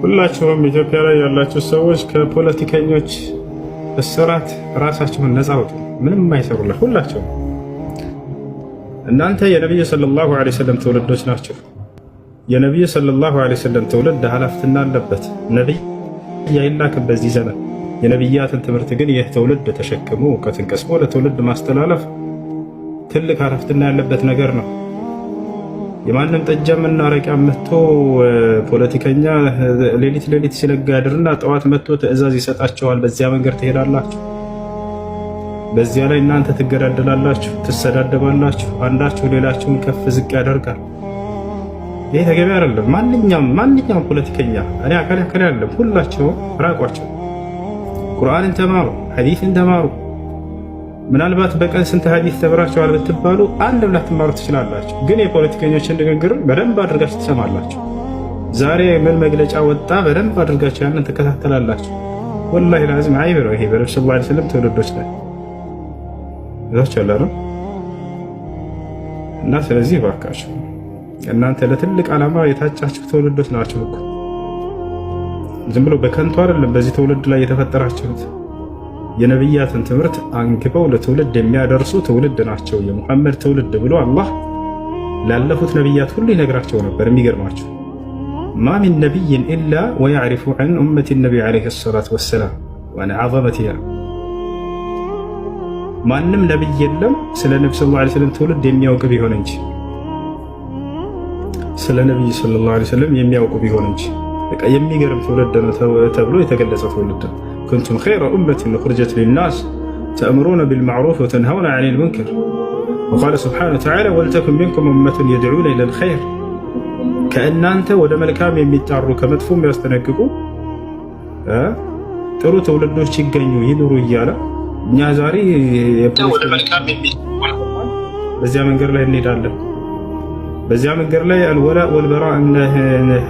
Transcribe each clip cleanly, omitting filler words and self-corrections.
ሁላችሁም ኢትዮጵያ ላይ ያላችሁ ሰዎች ከፖለቲከኞች እስራት ራሳችሁን ነፃ አውጡ። ምንም አይሰሩላችሁ። ሁላችሁም እናንተ የነቢዩ ሰለላሁ ዐለይሂ ወሰለም ትውልዶች ናቸው። የነቢዩ ሰለላሁ ዐለይሂ ወሰለም ትውልድ ኃላፊነት አለበት። ነቢይ አይላክም በዚህ ዘመን። የነቢያትን ትምህርት ግን ይህ ትውልድ ተሸክሞ እውቀትን ቀስሞ ለትውልድ ማስተላለፍ ትልቅ ኃላፊነት ያለበት ነገር ነው። የማንም ጠጃምና አረቂያ መጥቶ ፖለቲከኛ ሌሊት ሲለጋ ያድርና ጠዋት መጥቶ ትዕዛዝ ይሰጣቸዋል። በዚያ መንገድ ትሄዳላችሁ። በዚያ ላይ እናንተ ትገዳደላላችሁ፣ ትሰዳደባላችሁ። አንዳችሁ ሌላችሁን ከፍ ዝቅ ያደርጋል። ይሄ ተገቢ አይደለም። ማንኛውም ፖለቲከኛ እኔ አካል አይደለም፣ ሁላቸውም ራቋቸው። ቁርአንን ተማሩ፣ ሐዲስን ተማሩ። ምናልባት በቀን ስንት ሐዲስ ተምራችኋል ብትባሉ አንድ ብላ ትማሩ ትችላላችሁ። ግን የፖለቲከኞችን ንግግር በደንብ አድርጋችሁ ትሰማላችሁ። ዛሬ ምን መግለጫ ወጣ በደንብ አድርጋችሁ ያንን ትከታተላላችሁ። ወላሂ ላዚም አይብ ነው ይሄ በነብዩ ሰለላሁ ዐለይሂ ወሰለም ትውልዶች ላይ ይዛቻለሁ እና ስለዚህ ባካችሁ እናንተ ለትልቅ ዓላማ የታጫችሁ ትውልዶች ናችሁ እኮ ዝም ብሎ በከንቱ አይደለም በዚህ ትውልድ ላይ የተፈጠራችሁት። የነቢያትን ትምህርት አንግበው ለትውልድ የሚያደርሱ ትውልድ ናቸው። የሙሐመድ ትውልድ ብሎ አላህ ላለፉት ነቢያት ሁሉ ይነግራቸው ነበር። የሚገርማቸው ማ ሚን ነቢይን ኢላ ወየዕሪፉ ዐን ኡመቲ ነቢይ ዐለይሂ ሰላቱ ወሰላም ወዐን ዐዘመቲሃ። ማንም ነቢይ የለም ስለ ነቢ ሰለላሁ ዐለይሂ ወሰለም ትውልድ የሚያውቅ ቢሆን እንጂ ስለ ነቢይ ሰለላሁ ዐለይሂ ወሰለም የሚያውቁ ቢሆን እንጂ በቃ የሚገርም ትውልድ ነው ተብሎ የተገለጸ ትውልድ ነው። ኩንቱም ኸይረ ኡመቲን ኡኽሪጀት ሊናስ ተእምሩነ ቢልመዕሩፍ ወተንሀውነ ዐኒል ሙንከር ወቃለ ሱብሓነሁ ወተዓላ ወልተኩን ሚንኩም ኡመቱን የድዑነ ኢለል ኸይር። ከእናንተ ወደ መልካም የሚጣሩ ከመጥፎ የሚያስጠነቅቁ ጥሩ ትውልዶች ይገኙ ይኑሩ እያለ እኛ ዛሬ በዚያ መንገድ ላይ እንሄዳለን። በዚያ መንገድ ላይ አልወላ ወልበራ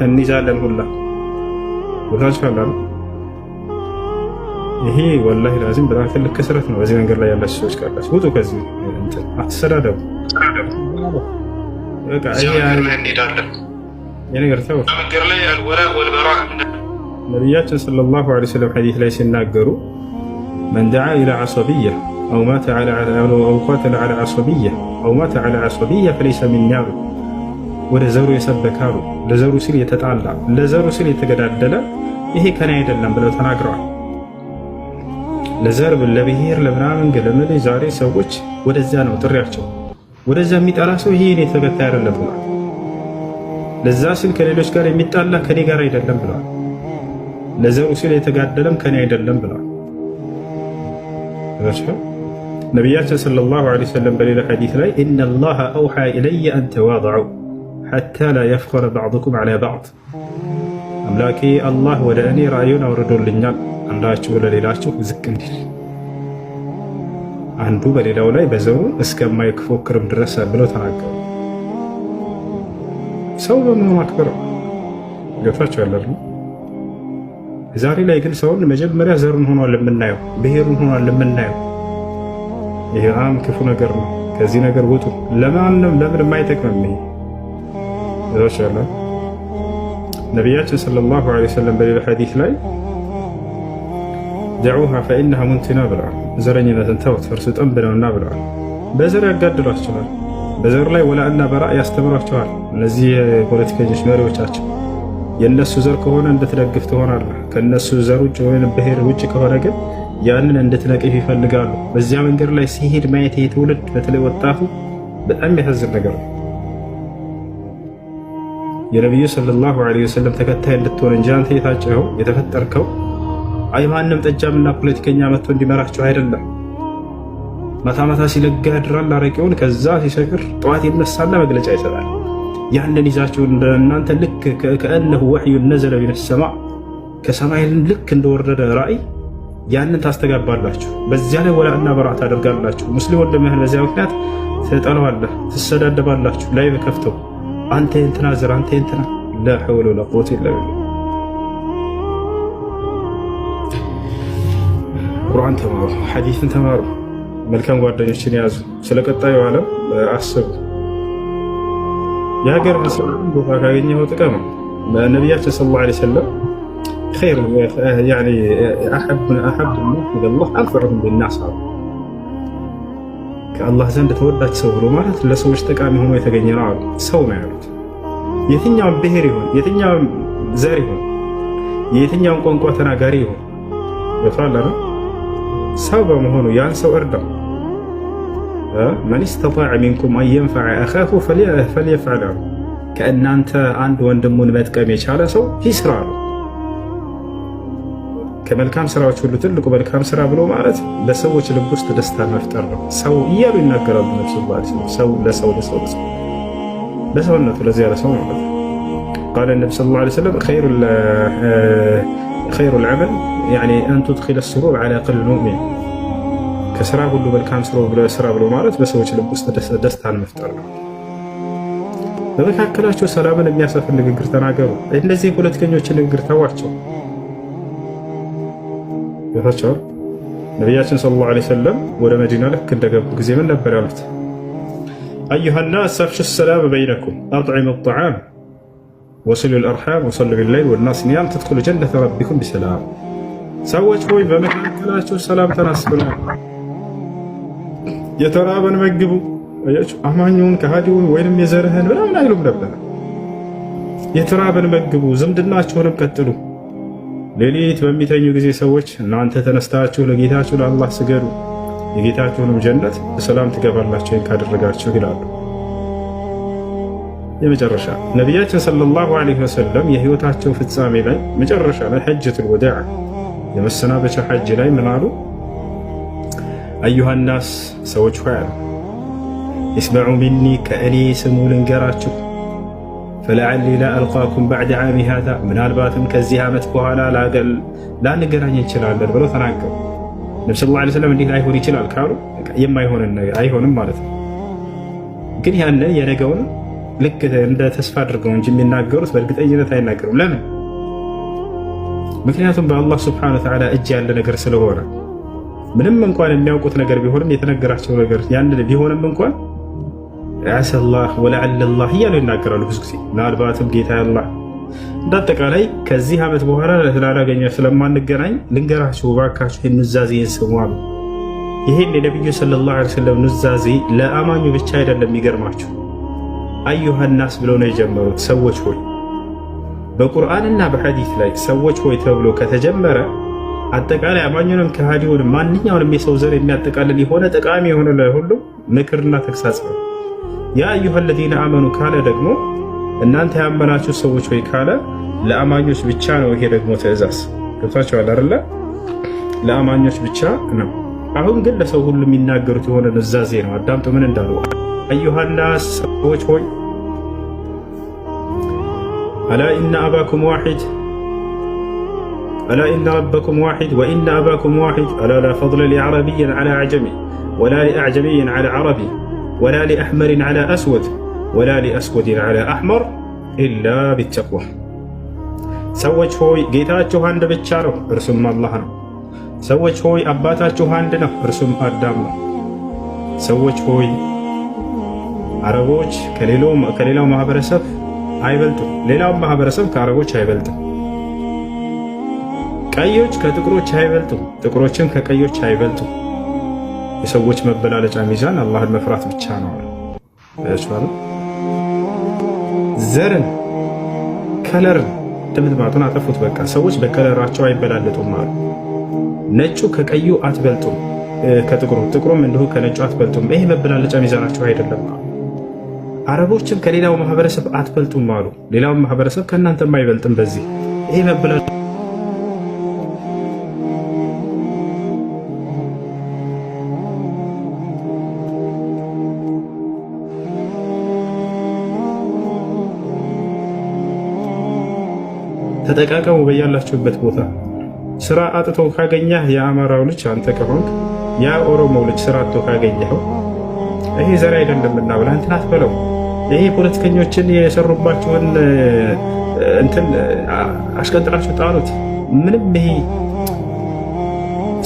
እንይዛለን ሁላ ወታች ካላሉ ይሄ ወላሂ ላዚም በጣም ትልቅ ክስረት ነው። በዚህ መንገድ ላይ ያላችሁ ሰዎች ካላችሁ ውጡ ከዚህ እንትን አትሰዳደቡ። በቃ ይሄ እንሄዳለን የነገር ተው መንገድ ላይ አልወላ ወልበራ ነብያችን ሰለላሁ ዐለይሂ ወሰለም ሐዲስ ላይ ሲናገሩ من دعا إلى عصبية أو مات على أو قاتل على عصبية أو مات على عصبية فليس مني ወደ ዘሩ የሰበካሉ ለዘሩ ሲል የተጣላ ለዘሩ ሲል የተገዳደለ ይሄ ከኔ አይደለም ብለው ተናግረዋል። ለዘር ለብሔር ለምናምን ገለመለ ዛሬ ሰዎች ወደዚያ ነው ጥሪያቸው። ወደዚያ የሚጣላ ሰው ይሄ እኔ ተከታይ አይደለም ብለዋል። ለዛ ሲል ከሌሎች ጋር የሚጣላ ከኔ ጋር አይደለም ብለዋል። ለዘሩ ሲል የተጋደለም ከኔ አይደለም ብለዋል። ነቢያችን ሰለላሁ ዐለይሂ ወሰለም በሌላ ሐዲስ ላይ ኢነላሃ አውሓ ኢለየ አን ተዋضዑ ሐታ ላ የፍኸረ ባዕዱኩም ዐላ ባዕድ። አምላኬ አላህ ወደ እኔ ራእዩን አውርዶልኛል አንዳችሁ ለሌላችሁ ዝቅ እንዲል አንዱ በሌላው ላይ በዘሩ እስከማይፎክርም ድረስ ብለው ተናገሩ። ሰው በመሆኑ ማክበር ገብታችሁ ያላሉ። ዛሬ ላይ ግን ሰውን መጀመሪያ ዘሩን ሆኗል የምናየው፣ ብሔሩን ሆኗል የምናየው። ይሄ በጣም ክፉ ነገር ነው። ከዚህ ነገር ውጡ። ለማንም ለምን የማይጠቅምም ይሄ ይወሻላ። ነቢያችን ሰለላሁ ዐለይሂ ወሰለም በሌላ ሐዲስ ላይ ደዑሃ ፈኢነሃ ሙንቲና ብለዋል። ዘረኝነትን ተውት እርሱ ጠንብ ነውና ብለዋል። በዘር ያጋድሏቸዋል። በዘር ላይ ወላእና በራእ ያስተምሯቸዋል። እነዚህ የፖለቲከኞች መሪዎቻቸው የነሱ ዘር ከሆነ እንድትደግፍ ትሆናለህ። ከነሱ ዘር ውጭ ወይም ብሔር ውጭ ከሆነ ግን ያንን እንድትነቅፍ ይፈልጋሉ። በዚያ መንገድ ላይ ሲሄድ ማየት የትውልድ በተለይ ወጣቱ በጣም የሚያሳዝን ነገር ነው። የነቢዩ ሰለላሁ ዐለይሂ ወሰለም ተከታይ እንድትሆን እንጂ አንተ የታጨኸው የተፈጠርከው አይ ማንም ጠጃምና ፖለቲከኛ መጥቶ እንዲመራቸው አይደለም። ማታ ማታ ሲለጋ ያድራል አረቄውን፣ ከዛ ሲሰክር ጠዋት ይነሳና መግለጫ ይሰጣል። ያንን ይዛችሁ እናንተ ልክ ከእነሁ ወሕዩን ነዘለ ሚነ ሰማዕ ከሰማይ ልክ እንደወረደ ራእይ ያንን ታስተጋባላችሁ። በዚያ ላይ ወላእና በራእ ታደርጋላችሁ። ሙስሊም ወንድምህን በዚያ ምክንያት ትጠለዋለህ፣ ትሰዳደባላችሁ። ላይ በከፍተው አንተ እንትና ዘር አንተ እንትና ላ ሐውለ ወላ ቁወተ ኢላ ቢላህ። ቁርአን ተማሩ፣ ሐዲስን ተማሩ፣ መልካም ጓደኞችን ያዙ። ስለ ቀጣዩ ዓለም አስቡ። የሀገር ሰው ቦታ ካገኘኸው ጥቀም። ነቢያችን ሰለላሁ ዐለይሂ ወሰለም ኸይር ያኒ አሐብ الناس إلى الله أنفعهم للناس አሉ። ከአላህ ዘንድ ተወዳጅ ሰው ብሎ ማለት ለሰዎች ጠቃሚ ሆኖ የተገኘ ነው አሉ። ሰው ነው ያሉት። የትኛውም ብሔር ይሁን፣ የትኛውም ዘር ይሁን፣ የትኛውም ቋንቋ ተናጋሪ ይሁን በፋላ ሰው በመሆኑ ያን ሰው እርዳው። መን استطاع منكم أن ينفع أخاه فليفعل ከእናንተ አንድ ወንድሙን መጥቀም የቻለ ሰው ይስራ ነው። ከመልካም ስራዎች ሁሉ ትልቁ መልካም ስራ ብሎ ማለት ለሰዎች ልብ ውስጥ ደስታ መፍጠር ነው። ሰው እያሉ ይናገራሉ። ነብዩ ሰለላሁ ዐለይሂ ወሰለም ሰው ለሰውነቱ ለዚያ ለሰው ማለት ነው። قال النبي صلى الله عليه وسلم خير العمل يعني أن تدخل السرور على قلب المؤمن ከስራ ሁሉ መልካም ስራ ብሎ ማለት በሰዎች ልብ ውስጥ ደስታን መፍጠር ነው። በመካከላቸው ሰላምን የሚያሰፍን ንግግር ተናገሩ። እነዚህ ፖለቲከኞችን ንግግር ተዋቸው። ይታቸው ነቢያችን ሰለላሁ ዐለይሂ ወሰለም ወደ መዲና ልክ እንደገቡ ጊዜ ምን ነበር ያሉት? أيها الناس أفشوا السلام بينكم أطعموا الطعام وصلوا الأرحام وصلوا بالليل والناس نيام تدخلوا جنة ربكم بسلام ሰዎች ሆይ በመካከላቸው ሰላም ተናስብና የተራበን መግቡ። አያችሁ አማኙን ከሃዲውን ወይንም የዘርህን ምናምን አይሉም ነበር። የተራበን መግቡ፣ ዝምድናችሁንም ቀጥሉ። ሌሊት በሚተኙ ጊዜ ሰዎች እናንተ ተነስታችሁ ለጌታችሁ ለአላህ ስገዱ፣ የጌታችሁንም ጀነት በሰላም ትገባላችሁ ካደረጋችሁ ይላሉ። የመጨረሻ ነቢያችን ሰለላሁ ዐለይሂ ወሰለም የህይወታቸው ፍጻሜ ላይ መጨረሻ ላይ ሐጀቱል ወዳዕ የመሰናበቻ ሐጅ ላይ ምን አሉ? አዩሃ ናስ ሰዎች ሆይ አሉ እስመዑ ሚኒ ከእኔ ስሙ ልንገራችሁ ፈለዓሊ ላ አልቃኩም ባዕደ ዓሚ ሃዛ ምናልባትም ከዚህ ዓመት በኋላ ላንገናኝ እንችላለን ብለው ተናገሩ። ነቢ ሰለላሁ ዐለይሂ ወሰለም እንዲህ ላይሆን ይችላል ካሉ የማይሆንን ነገር አይሆንም ማለት ነው። ግን ያንን የነገውን ልክ እንደ ተስፋ አድርገው እንጂ የሚናገሩት በእርግጠኝነት አይናገሩም። ለምን? ምክንያቱም በአላህ ሱብሓነሁ ወተዓላ እጅ ያለ ነገር ስለሆነ ምንም እንኳን የሚያውቁት ነገር ቢሆንም የተነገራቸው ነገር ያንን ቢሆንም እንኳን ዓሰላህ ወለዓለላህ እያሉ ይናገራሉ። ብዙ ጊዜ ምናልባትም ጌታ አላህ እንዳጠቃላይ ከዚህ ዓመት በኋላ ላላገኘ ስለማንገናኝ ልንገራችሁ እባካችሁ ኑዛዜን ስሙ አሉ። ይህን የነቢዩ ሰለላሁ ዐለይሂ ወሰለም ኑዛዜ ለአማኙ ብቻ አይደለም። የሚገርማችሁ አዩሃ ናስ ብለው ነው የጀመሩት። ሰዎች ሆይ በቁርአንና በሐዲስ ላይ ሰዎች ሆይ ተብሎ ከተጀመረ አጠቃላይ አማኙንም ከሃዲውንም ማንኛውንም የሰው ዘር የሚያጠቃልል የሆነ ጠቃሚ የሆነ ለሁሉ ምክርና ተግሳጽ ነው። ያ አዩሃ ለዚነ አመኑ ካለ ደግሞ እናንተ ያመናችሁ ሰዎች ሆይ ካለ ለአማኞች ብቻ ነው። ይሄ ደግሞ ትእዛዝ ገብታችኋል አይደለ? ለአማኞች ብቻ ነው። አሁን ግን ለሰው ሁሉ የሚናገሩት የሆነ ኑዛዜ ነው። አዳምጡ ምን እንዳሉ። አዩሃ ናስ ሰዎች ሆይ አላ ኢነ አባኩም ዋሂድ ألا إن ربكم واحد وإن أباكم واحد ألا لا فضل لعربي على أعجمي ولا لأعجمي على عربي ولا لأحمر على أسود ولا لأسود على أحمر إلا بالتقوى ሰዎች ሆይ ጌታችሁ አንድ ብቻ ነው፣ እርሱም አላህ ነው። ሰዎች ሆይ አባታችሁ አንድ ነው፣ እርሱም አዳም ነው። ሰዎች ሆይ አረቦች ከሌላው ማህበረሰብ አይበልጡም፣ ሌላው ማህበረሰብ ከአረቦች አይበልጥም። ቀዮች ከጥቁሮች አይበልጡም፣ ጥቁሮችን ከቀዮች አይበልጡም። የሰዎች መበላለጫ ሚዛን አላህን መፍራት ብቻ ነው። ዘርን ከለርን ድምጥማጡን አጠፉት። በቃ ሰዎች በከለራቸው አይበላለጡም አሉ። ነጩ ከቀዩ አትበልጡም፣ ከጥቁሩ ጥቁሩም እንዲሁ ከነጩ አትበልጡም። ይሄ መበላለጫ ሚዛናቸው አይደለም። አረቦችም ከሌላው ማህበረሰብ አትበልጡም አሉ። ሌላው ማህበረሰብ ከእናንተም አይበልጥም። በዚህ ይሄ መበላለጫ ተጠቃቀሙ በያላችሁበት ቦታ። ስራ አጥቶ ካገኘህ የአማራው ልጅ አንተ ከሆንክ ያ ኦሮሞ ልጅ ስራ አጥቶ ካገኘኸው ይሄ ዘር አይደለምና ብለህ እንትን አትበለው። ይሄ ፖለቲከኞችን የሰሩባችሁን እንትን አሽቀንጥራችሁ ጣሉት። ምንም ይሄ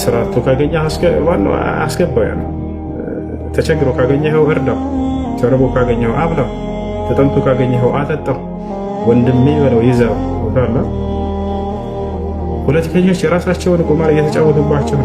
ስራ አጥቶ ካገኘህ አስገባው። ያ ተቸግሮ ካገኘኸው እርዳው፣ ተርቦ ካገኘኸው አብላው፣ ተጠምቶ ካገኘኸው አጠጣው። ወንድሜ በለው ይዘው ፖለቲከኞች የራሳቸውን ቁማር እየተጫወቱባቸው